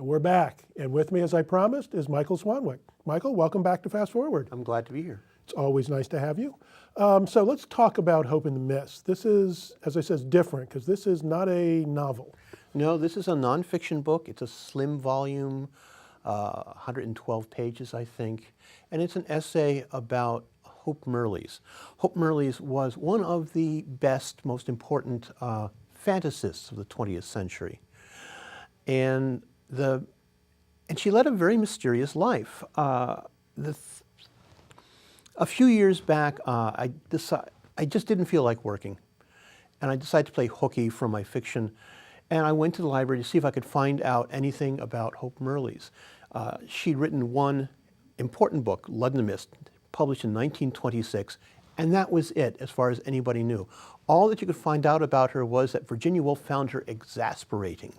And we're back. And with me, as I promised, is Michael Swanwick. Michael, welcome back to Fast Forward. I'm glad to be here. It's always nice to have you. So let's talk about Hope in the Mist. This is, as I said, different because this is not a novel. No, this is a nonfiction book. It's a slim volume, 112 pages, I think. And it's an essay about Hope Mirrlees. Hope Mirrlees was one of the best, most important fantasists of the 20th century. And she led a very mysterious life. A few years back, I just didn't feel like working. And I decided to play hooky from my fiction. And I went to the library to see if I could find out anything about Hope Mirrlees. She'd written one important book, Lud-in-the-Mist, published in 1926, and that was it as far as anybody knew. All that you could find out about her was that Virginia Woolf found her exasperating.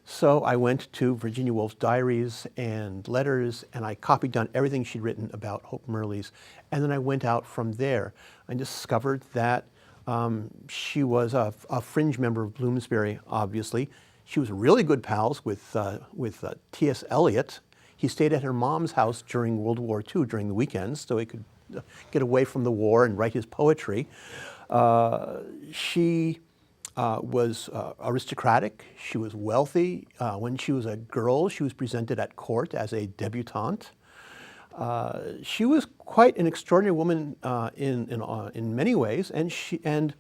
So I went to Virginia Woolf's diaries and letters, and I copied down everything she'd written about Hope Mirrlees. And then I went out from there and discovered that she was a fringe member of Bloomsbury, obviously. She was really good pals with T.S. Eliot. He stayed at her mom's house during World War II during the weekends, so he could get away from the war and write his poetry. She was aristocratic. She was wealthy. When she was a girl, she was presented at court as a debutante. She was quite an extraordinary woman in many ways, and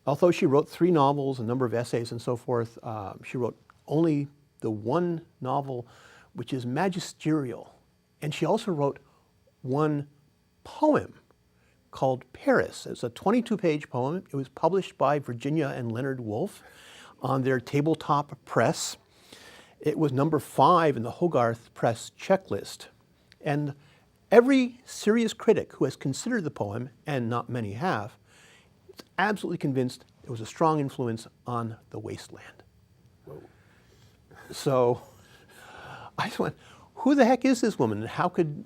although she wrote 3 novels, a number of essays, and so forth, she wrote only the one novel which is magisterial, and she also wrote one poem called Paris. It's a 22-page poem. It was published by Virginia and Leonard Woolf on their tabletop press. It was number 5 in the Hogarth Press checklist. And every serious critic who has considered the poem, and not many have, is absolutely convinced it was a strong influence on the wasteland. Whoa. So I just went, who the heck is this woman, and how could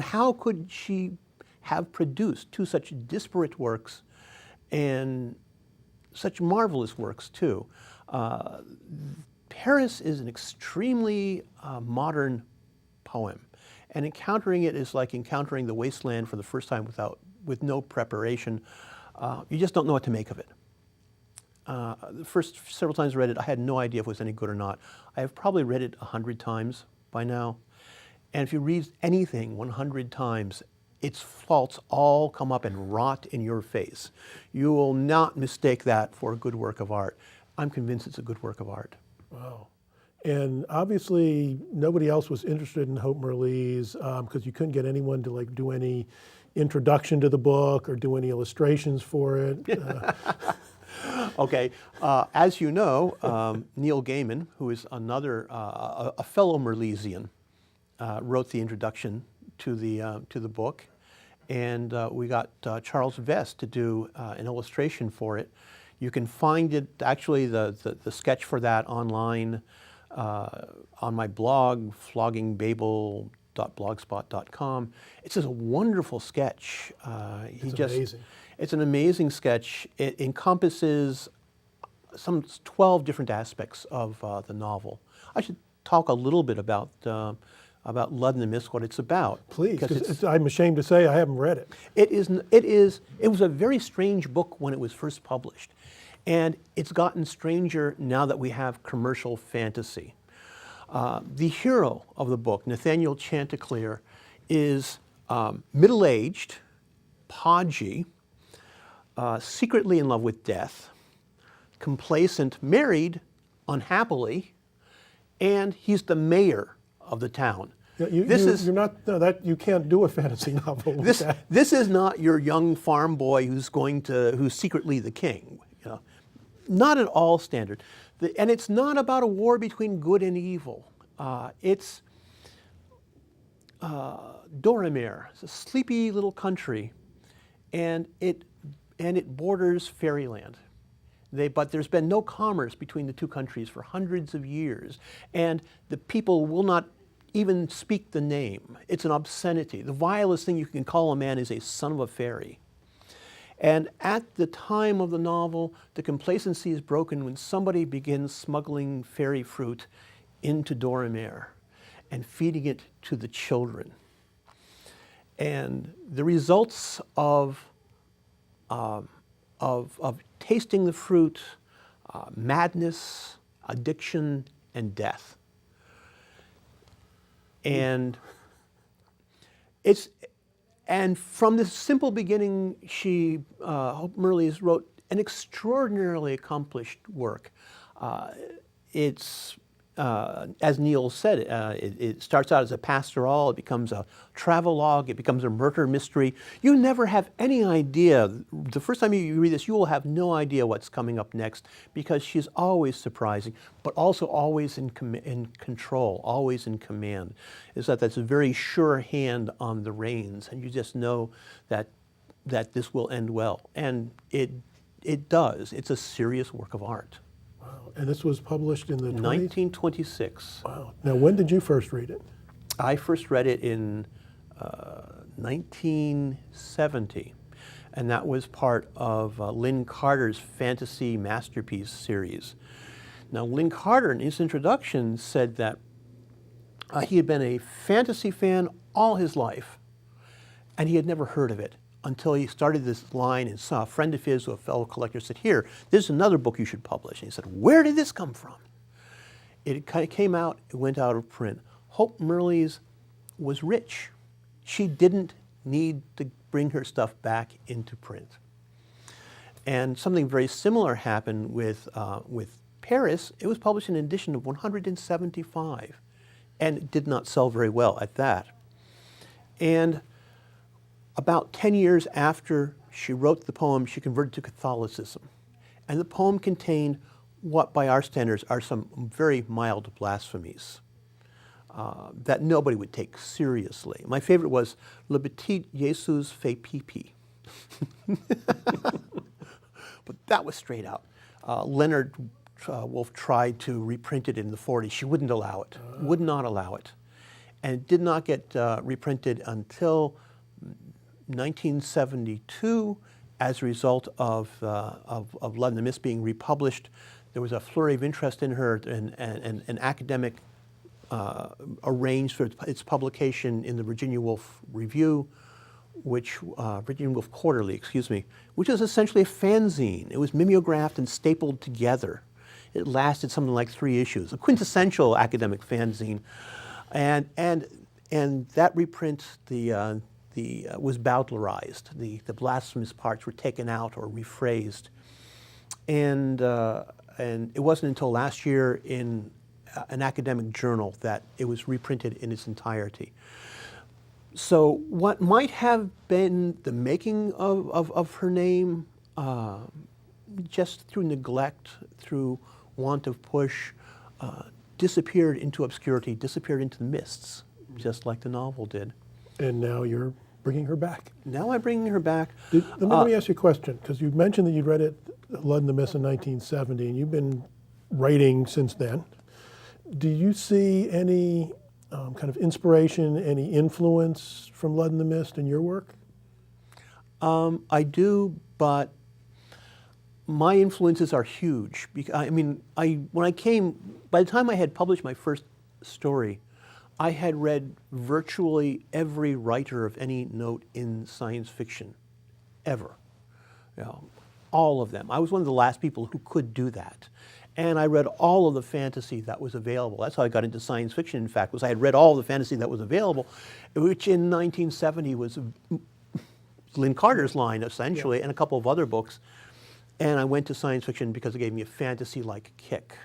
how could she have produced 2 such disparate works and such marvelous works too? Paris is an extremely modern poem, and encountering it is like encountering the wasteland for the first time with no preparation. You just don't know what to make of it. The first several times I read it, I had no idea if it was any good or not. I have probably read it 100 times by now. And if you read anything 100 times, its faults all come up and rot in your face. You will not mistake that for a good work of art. I'm convinced it's a good work of art. Wow. And obviously, nobody else was interested in Hope Mirrlees because you couldn't get anyone to do any introduction to the book or do any illustrations for it. Okay, as you know, Neil Gaiman, who is a fellow Mirrleesian, wrote the introduction to the book, and we got Charles Vest to do an illustration for it. You can find it, actually, the sketch for that online on my blog, floggingbabel.blogspot.com. It's just a wonderful sketch. It's amazing. It's an amazing sketch. It encompasses some 12 different aspects of the novel. I should talk a little bit about Lud-in-the-Mist, what it's about. Please, because I'm ashamed to say I haven't read it. It was a very strange book when it was first published, and it's gotten stranger now that we have commercial fantasy. The hero of the book, Nathaniel Chanticleer, is middle-aged, podgy, secretly in love with death, complacent, married, unhappily, and he's the mayor of the town. You can't do a fantasy novel with that. This is not your young farm boy who's secretly the king. You know, not at all standard. And it's not about a war between good and evil. It's Dorimere. It's a sleepy little country, and it borders fairyland. But there's been no commerce between the 2 countries for hundreds of years, and the people will not even speak the name. It's an obscenity. The vilest thing you can call a man is a son of a fairy. And at the time of the novel, the complacency is broken when somebody begins smuggling fairy fruit into Dorimere and feeding it to the children. And the results of tasting the fruit, madness, addiction, and death. And from this simple beginning, Hope Mirrlees wrote an extraordinarily accomplished work. It's as Neil said, it starts out as a pastoral, it becomes a travelogue, it becomes a murder mystery. You never have any idea. The first time you read this, you will have no idea what's coming up next, because she's always surprising, but also always in control, always in command. That's a very sure hand on the reins, and you just know that this will end well. And it does. It's a serious work of art. Wow. And this was published in the 20s? 1926. Wow. Now, when did you first read it? I first read it in 1970, and that was part of Lynn Carter's fantasy masterpiece series. Now, Lynn Carter, in his introduction, said that he had been a fantasy fan all his life, and he had never heard of it until he started this line and saw a friend of his, a fellow collector, said, "Here, this is another book you should publish." And he said, "Where did this come from?" It kind of came out, it went out of print. Hope Mirrlees was rich. She didn't need to bring her stuff back into print. And something very similar happened with Paris. It was published in an edition of 175, and it did not sell very well at that. And about 10 years after she wrote the poem, she converted to Catholicism. And the poem contained what, by our standards, are some very mild blasphemies that nobody would take seriously. My favorite was Le Petit Jesus fait pipi. But that was straight out. Leonard Woolf tried to reprint it in the 40s. She wouldn't allow it, would not allow it. And it did not get reprinted until 1972, as a result of Lud-in-the-Mist being republished. There was a flurry of interest in her, and an academic arranged for its publication in the Virginia Woolf Review, Virginia Woolf Quarterly, excuse me, which is essentially a fanzine. It was mimeographed and stapled together. It lasted something like 3 issues, a quintessential academic fanzine, and that reprint, was Bowdlerized. The blasphemous parts were taken out or rephrased, and it wasn't until last year in an academic journal that it was reprinted in its entirety. So what might have been the making of her name, just through neglect, through want of push, disappeared into obscurity, disappeared into the mists, just like the novel did. And now you're bringing her back. Now I'm bringing her back. Let me ask you a question, because you mentioned that you read it, Lud-in-the-Mist, in 1970, and you've been writing since then. Do you see any kind of inspiration, any influence from Lud-in-the-Mist in your work? I do, but my influences are huge. By the time I had published my first story, I had read virtually every writer of any note in science fiction, ever. All of them. I was one of the last people who could do that. And I read all of the fantasy that was available. That's how I got into science fiction, in fact, was I had read all the fantasy that was available, which in 1970 was Lynn Carter's line, essentially, and a couple of other books. And I went to science fiction because it gave me a fantasy-like kick,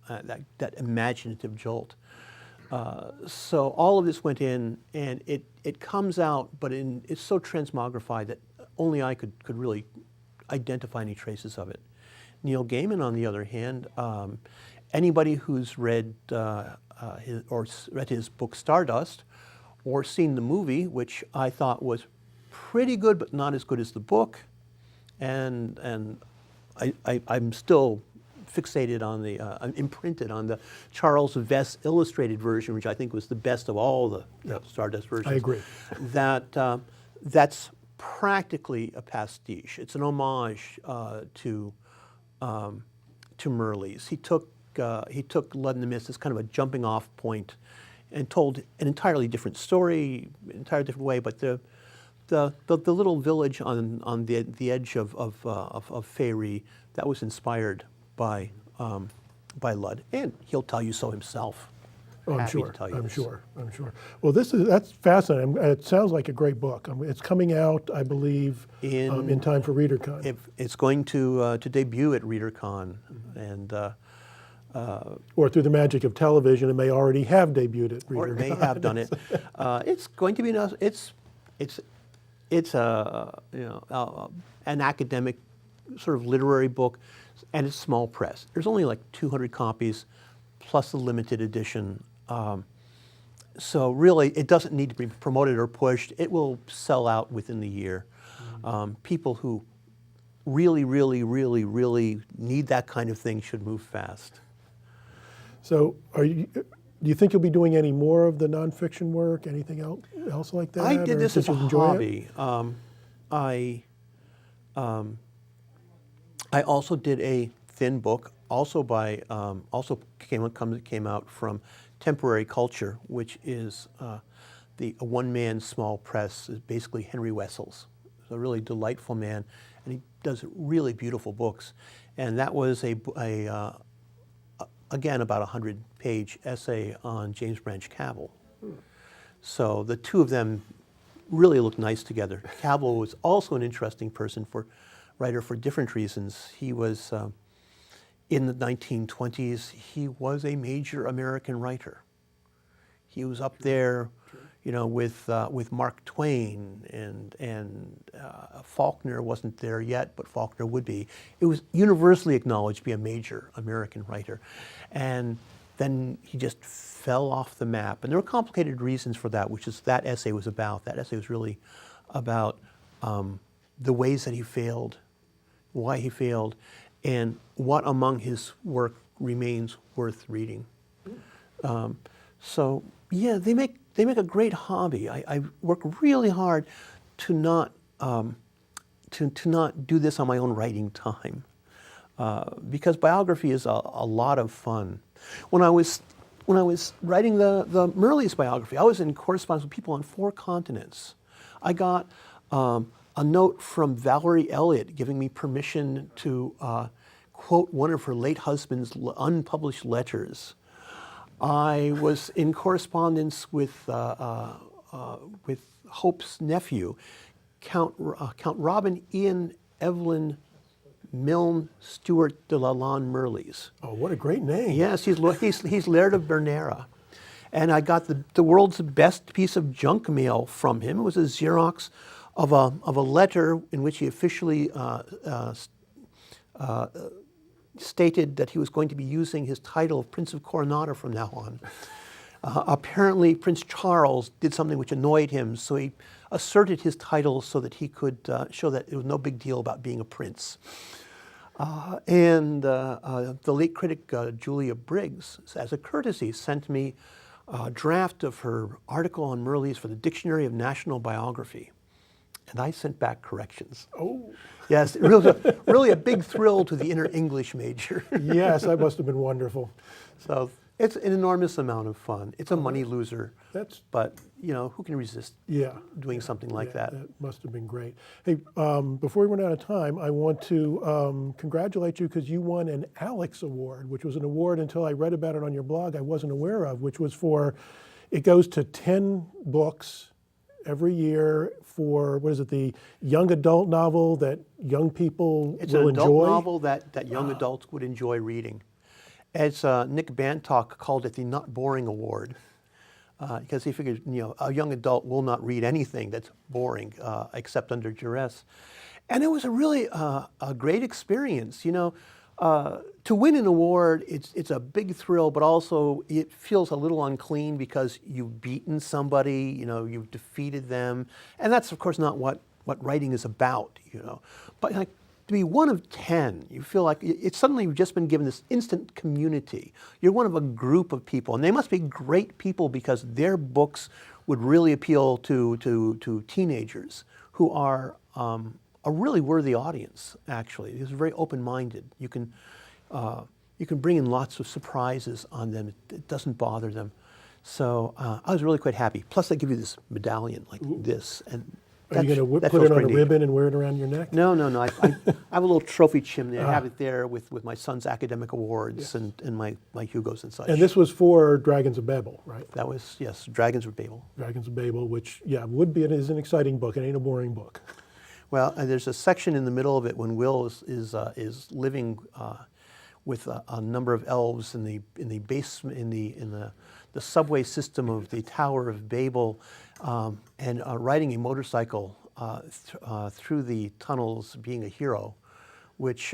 that imaginative jolt. So all of this went in, and it comes out, but it's so transmogrified that only I could really identify any traces of it. Neil Gaiman, on the other hand, anybody who's read his book Stardust, or seen the movie, which I thought was pretty good, but not as good as the book, and I'm still fixated on I'm imprinted on the Charles Vess illustrated version, which I think was the best of all the Stardust versions. I agree. That's practically a pastiche. It's an homage to Mirrlees. He took Lud-in-the-Mist as kind of a jumping off point, and told an entirely different story, an entirely different way. But the little village on the edge of Faerie, that was inspired by Lud, and he'll tell you so himself. Oh, I'm Happy sure. to tell you I'm this. sure. I'm sure. Well, that's fascinating. It sounds like a great book. It's coming out, I believe, in time for ReaderCon. It's going to debut at ReaderCon, and Or through the magic of television, it may already have debuted at ReaderCon. or it may have done it. It's going to be it's an academic sort of literary book, and it's small press. There's only like 200 copies, plus the limited edition. So really, it doesn't need to be promoted or pushed. It will sell out within the year. People who really, really, really, really need that kind of thing should move fast. So, do you think you'll be doing any more of the nonfiction work? Anything else like that? I did or this as did a you enjoy it? hobby. I also did a thin book, also came out from Temporary Culture, which is a one-man small press, is basically Henry Wessels. He's a really delightful man, and he does really beautiful books. And that was again, about a 100-page essay on James Branch Cabell. So the two of them really look nice together. Cabell was also an interesting writer for different reasons. He was, in the 1920s, he was a major American writer. He was up there, with Mark Twain, and Faulkner wasn't there yet, but Faulkner would be. It was universally acknowledged to be a major American writer. And then he just fell off the map. And there were complicated reasons for that, which is that essay was about. That essay was really about the ways that he failed, why he failed, and what among his work remains worth reading. So yeah, they make a great hobby. I work really hard to not do this on my own writing time, because biography is a lot of fun. When I was writing the Mirrlees biography, I was in correspondence with people on 4 continents. I got a note from Valerie Elliott giving me permission to quote one of her late husband's unpublished letters. I was in correspondence with Hope's nephew, Count Robin Ian Evelyn Milne Stewart de Lalande Mirrlees. Oh, what a great name. Yes, he's Laird of Bernera. And I got the world's best piece of junk mail from him. It was a Xerox of a letter in which he officially stated that he was going to be using his title of Prince of Coronado from now on. Apparently, Prince Charles did something which annoyed him, so he asserted his title so that he could show that it was no big deal about being a prince. And the late critic Julia Briggs, as a courtesy, sent me a draft of her article on Mirrlees for the Dictionary of National Biography. And I sent back corrections. Oh. Yes, really a big thrill to the inner English major. Yes, that must have been wonderful. So it's an enormous amount of fun. It's a money loser, but who can resist doing something like that? That must have been great. Hey, before we run out of time, I want to congratulate you because you won an Alex Award, which was an award until I read about it on your blog I wasn't aware of, which was it goes to 10 books every year for, the young adult novel that young people It's will an adult enjoy? novel that young adults would enjoy reading. As Nick Bantock called it, the Not Boring Award, because he figured, a young adult will not read anything that's boring except under duress. And it was a really a great experience. To win an award, it's a big thrill, but also it feels a little unclean because you've beaten somebody, you've defeated them, and that's of course not what writing is about, But to be one of 10, you feel like it's suddenly you've just been given this instant community. You're one of a group of people, and they must be great people because their books would really appeal to teenagers who are a really worthy audience, actually. It's very open-minded. You can bring in lots of surprises on them. It doesn't bother them. So I was really quite happy. Plus, they give you this medallion like this. And Are you going to that put feels it on a pretty neat. ribbon and wear it around your neck? No. I have a little trophy chimney. I have it there with my son's academic awards and my Hugos and such. And this was for Dragons of Babel, right? That was, yes, Dragons of Babel. Dragons of Babel, which, it is an exciting book. It ain't a boring book. Well, and there's a section in the middle of it when Will is living with a number of elves in the basement in the subway system of the Tower of Babel, and riding a motorcycle through the tunnels, being a hero, which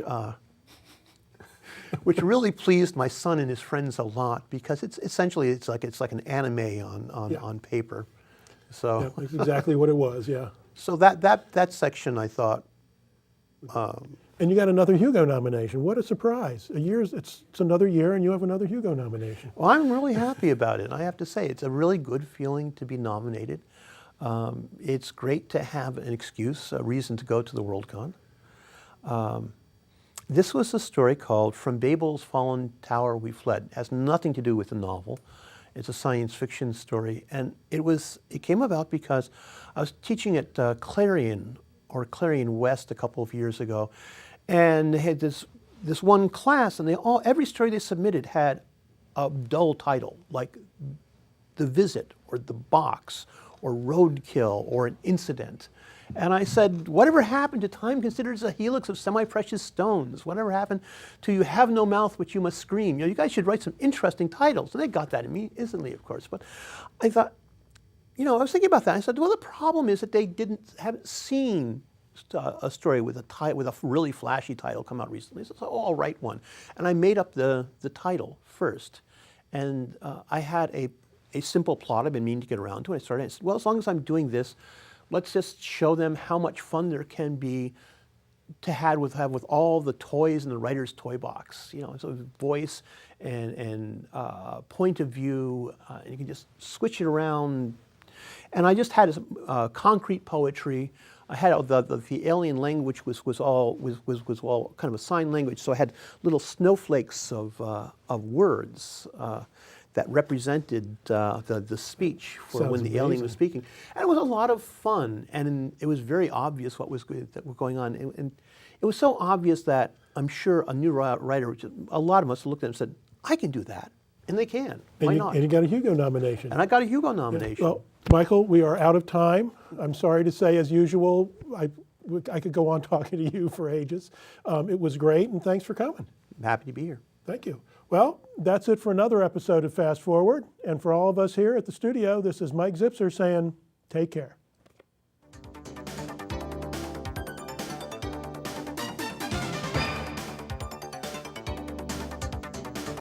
really pleased my son and his friends a lot, because it's essentially it's like an anime on paper. So Yeah, that's exactly what it was, yeah. so that section I thought. And you got another Hugo nomination. What a surprise. It's another year and you have another Hugo nomination. Well, I'm really happy about it. I have to say, it's a really good feeling to be nominated. It's great to have an excuse, a reason to go to the Worldcon. This was a story called From Babel's Fallen Tower We Fled. It has nothing to do with the novel. It's a science fiction story. And it came about because I was teaching at Clarion West a couple of years ago. And they had this one class, and every story they submitted had a dull title, like The Visit, or The Box, or Roadkill, or An Incident. And I said, whatever happened to Time Considered as a Helix of Semi-Precious Stones? Whatever happened to You Have No Mouth Which You Must Scream? You guys should write some interesting titles. And they got that instantly, of course. But I thought, I was thinking about that. I said, well, the problem is that they haven't seen a story with a really flashy title come out recently. So I'll write one. And I made up the title first. And I had a simple plot I've been meaning to get around to. And I said, well, as long as I'm doing this, let's just show them how much fun there can be to have with all the toys in the writer's toy box. So voice and point of view, and you can just switch it around. And I just had concrete poetry. I had the alien language was all kind of a sign language. So I had little snowflakes of words that represented the speech for Sounds when the alien amazing. was speaking. And it was a lot of fun, and it was very obvious what was going on. And it was so obvious that I'm sure a new writer, a lot of us looked at it and said, I can do that. And they can. Why not? And you got a Hugo nomination. And I got a Hugo nomination. Well, Michael, we are out of time. I'm sorry to say, as usual, I could go on talking to you for ages. It was great, and thanks for coming. I'm happy to be here. Thank you. Well, that's it for another episode of Fast Forward. And for all of us here at the studio, this is Mike Zipser saying, take care.